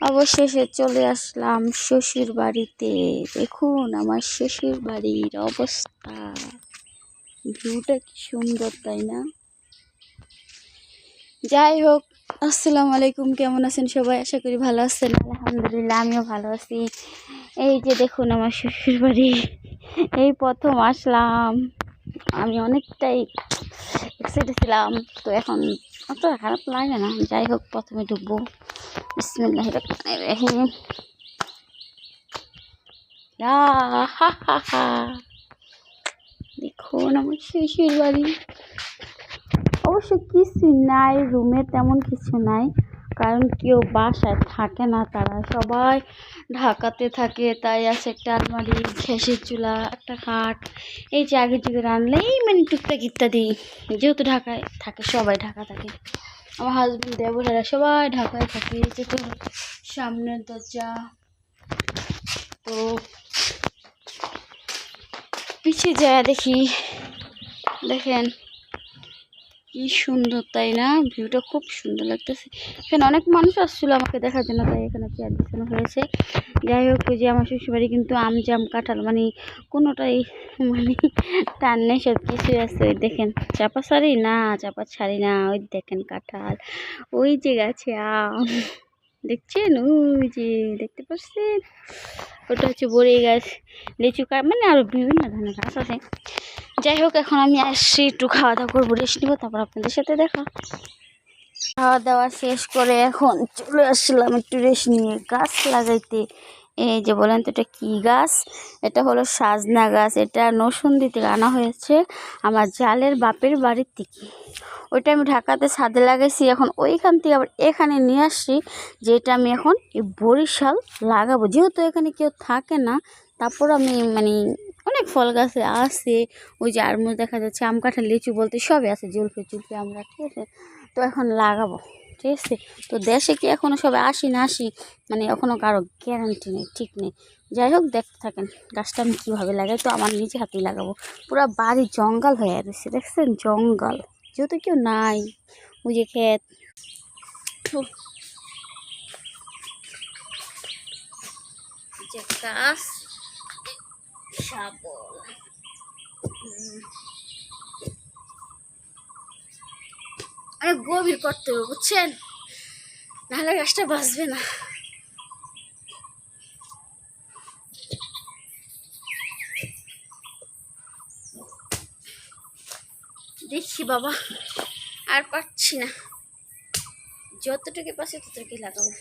অবশেষে চলে আসলাম শ্বশুর বাড়িতে। দেখুন আমার শ্বশুর বাড়ির অবস্থা, ভিউটা কি সুন্দর তাই না? যাই হোক, আসসালামু আলাইকুম। কেমন আছেন সবাই? আশা করি ভালো আছেন। আলহামদুলিল্লাহ আমিও ভালো আছি। এই যে দেখুন আমার শ্বশুর বাড়ি, এই প্রথম আসলাম। আমি অনেকটাই এক্সাইটেড ছিলাম, তো এখন অত খারাপ লাগে না। যাই হোক, প্রথমে ঢুকবো। বিসমিল্লাহির রহমানির রহিম। দেখুন আমার শ্বশুর বাড়ি। অবশ্য কিছু নাই রুমে, তেমন কিছু নাই, কারণ কেউ বাসায় থাকে না, তারা সবাই ঢাকাতে থাকে। তাই আছে একটা আলমারি, গ্যাসের চুলা, একটা খাট, এই যে আগের যুগে রানলেই মানে টুকটাক ইত্যাদি। যেহেতু ঢাকায় থাকে, সবাই ঢাকা থাকে, আমার হাজবেন্ড দেবরেরা সবাই ঢাকায় থাকে। যে তো সামনের দরজা, তো পিছিয়ে যায় দেখি, দেখেন কি সুন্দর তাই না? ভিউটা খুব সুন্দর লাগতেছে। এখানে অনেক মানুষ আসছিল আমাকে দেখার জন্য, তাই এখানে চেয়ার বিছানো হয়েছে। যাই হোক, ওই যে আমার শ্বশুরবাড়ি কিন্তু আম জাম কাঁঠাল মানে কোনোটাই মানে টান নেই, সব কিছুই আছে। ওই দেখেন চাপা ছাড়ি না, চাপা ছাড়ি না, ওই দেখেন কাঁঠাল, ওই যে গাছে আম দেখছেন, ওই যে দেখতে পাচ্ছেন, ওটা হচ্ছে বড়ি গাছ, লিচু গাছ, মানে আরো বিভিন্ন ধরনের গাছ আছে। যাই হোক, এখন আমি আসছি একটু খাওয়া দাওয়া করবো, রেস্ট নিবো, তারপর আপনাদের সাথে দেখা। খাওয়া দাওয়া শেষ করে এখন চলে আসলাম একটু রেস্ট নিয়ে গাছ লাগাইতে। এই যে বলেন তো এটা কি গাছ? এটা হলো সাজনা গাছ। এটা নরসিংদী থেকে আনা হয়েছে আমার জালের বাপের বাড়ির থেকে। ওইটা আমি ঢাকাতে ছাদে লাগাইছি, এখন ওইখান থেকে আবার এখানে নিয়ে আসছি, যেটা আমি এখন এই বরিশাল লাগাবো। যেহেতু এখানে কেউ থাকে না, তারপর আমি মানে অনেক ফল গাছে আছে, ওই যে আরমুজ দেখা যাচ্ছে, আম কাঁঠাল লিচু বলতে সবই আছে, জলফি চুলফি আমরা, ঠিক আছে। তো এখন লাগাবো, ঠিক আছে। তো দেশে কি এখনও সবাই আসি না আসি, মানে এখনও কারো গ্যারান্টি নেই, ঠিক নেই। যাই হোক, দেখতে থাকেন গাছটা আমি কীভাবে লাগাই। তো আমার নিজে হাতেই লাগাবো। পুরো বাড়ি জঙ্গল হয়ে রয়েছে, দেখছেন, জঙ্গল, যেহেতু কেউ নাই, ওই যে ক্ষেত। যে গাছ শাবল, অনেক গভীর করতে হবে বুঝছেন, নাহলে গাছটা বাঁচবে না। দেখি বাবা, আর পারছি না, যতটুকু পাচ্ছে ততটুকুই লাগাবো।